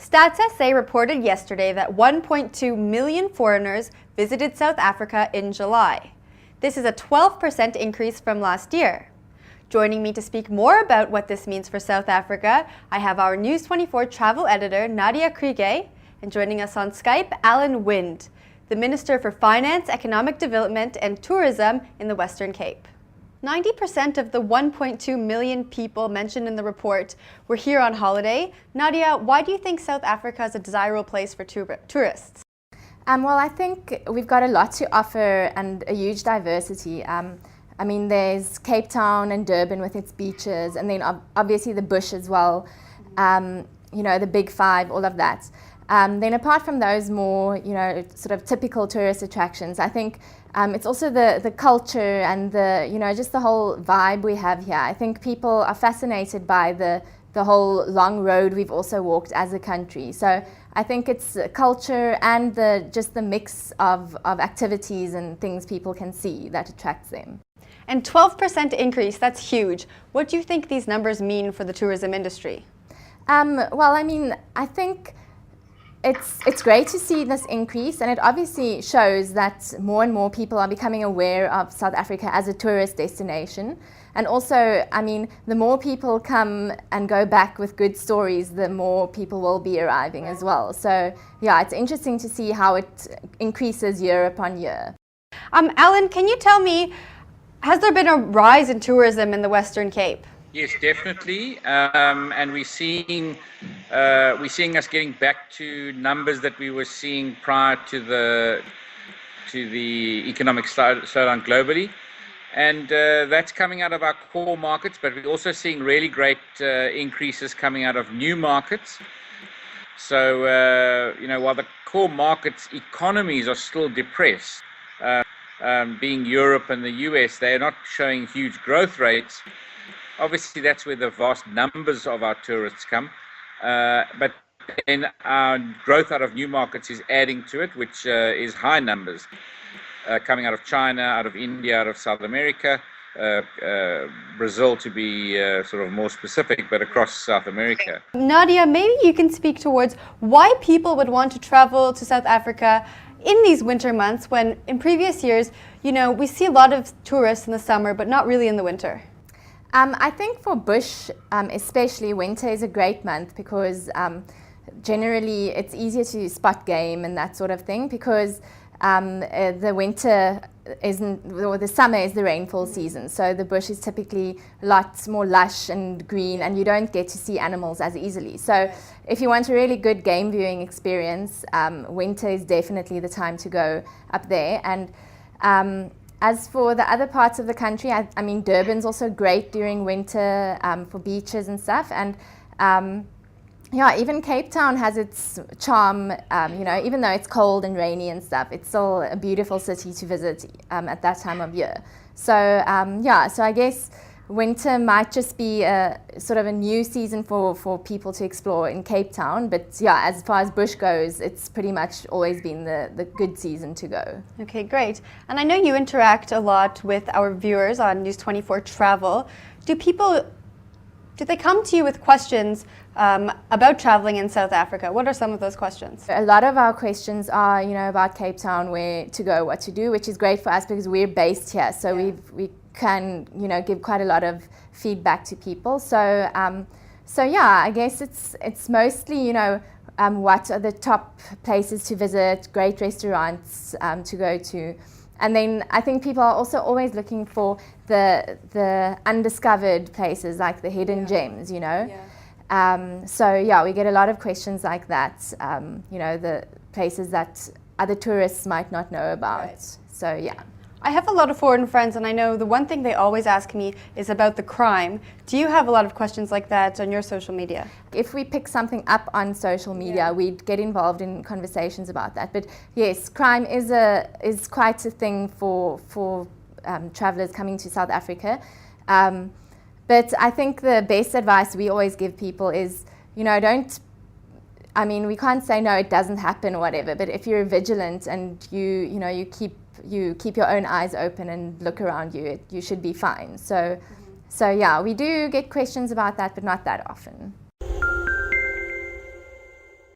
Stats SA reported yesterday that 1.2 million foreigners visited South Africa in July. This is a 12% increase from last year. Joining me to speak more about what this means for South Africa, I have our News 24 travel editor, Nadia Kriege, and joining us on Skype, Alan Wind, the Minister for Finance, Economic Development and Tourism in the Western Cape. 90% of the 1.2 million people mentioned in the report were here on holiday. Nadia, why do you think South Africa is a desirable place for tourists? Well, I think we've got a lot to offer and a huge diversity. I mean, there's Cape Town and Durban with its beaches, and then obviously the bush as well, the Big Five, all of that. Then apart from those more, sort of typical tourist attractions, I think it's also the culture and just the whole vibe we have here. I think people are fascinated by the whole long road we've also walked as a country. So I think it's culture and just the mix of activities and things people can see that attracts them. And 12% increase, that's huge. What do you think these numbers mean for the tourism industry? Well, I mean, I think it's great to see this increase, and it obviously shows that more and more people are becoming aware of South Africa as a tourist destination. And also, I mean, the more people come and go back with good stories, the more people will be arriving as well. So yeah, it's interesting to see how it increases year upon year. Alan, can you tell me, has there been a rise in tourism in the Western Cape? Yes, definitely, and we're seeing us getting back to numbers that we were seeing prior to the economic slowdown globally, and that's coming out of our core markets. But we're also seeing really great increases coming out of new markets. So while the core markets' economies are still depressed, being Europe and the US, they are not showing huge growth rates. Obviously, that's where the vast numbers of our tourists come, but then our growth out of new markets is adding to it, which is high numbers coming out of China, out of India, out of South America, Brazil to be sort of more specific, but across South America. Nadia, maybe you can speak towards why people would want to travel to South Africa in these winter months when in previous years, we see a lot of tourists in the summer, but not really in the winter. I think for bush, especially, winter is a great month because generally it's easier to spot game and that sort of thing because the winter or the summer is the rainfall season. So the bush is typically a lot more lush and green, and you don't get to see animals as easily. So if you want a really good game viewing experience, winter is definitely the time to go up there. And as for the other parts of the country, I mean, Durban's also great during winter for beaches and stuff. And even Cape Town has its charm, even though it's cold and rainy and stuff, it's still a beautiful city to visit at that time of year. So, so I guess winter might just be a sort of a new season for people to explore in Cape Town. But yeah, as far as bush goes, it's pretty much always been the good season to go. Okay, great. And I know you interact a lot with our viewers on News 24 Travel. Do they come to you with questions about traveling in South Africa? What are some of those questions? A lot of our questions are, about Cape Town, where to go, what to do, which is great for us because we're based here. So we can, give quite a lot of feedback to people. So, I guess it's mostly, what are the top places to visit, great restaurants to go to. And then I think people are also always looking for the undiscovered places, like the hidden gems, we get a lot of questions like that, the places that other tourists might not know about. Right. So, yeah. I have a lot of foreign friends, and I know the one thing they always ask me is about the crime. Do you have a lot of questions like that on your social media? If we pick something up on social media, we'd get involved in conversations about that. But yes, crime is quite a thing for travelers coming to South Africa. But I think the best advice we always give people is, we can't say no, it doesn't happen or whatever. But if you're vigilant and you keep your own eyes open and look around you, you should be fine. So yeah, we do get questions about that, but not that often.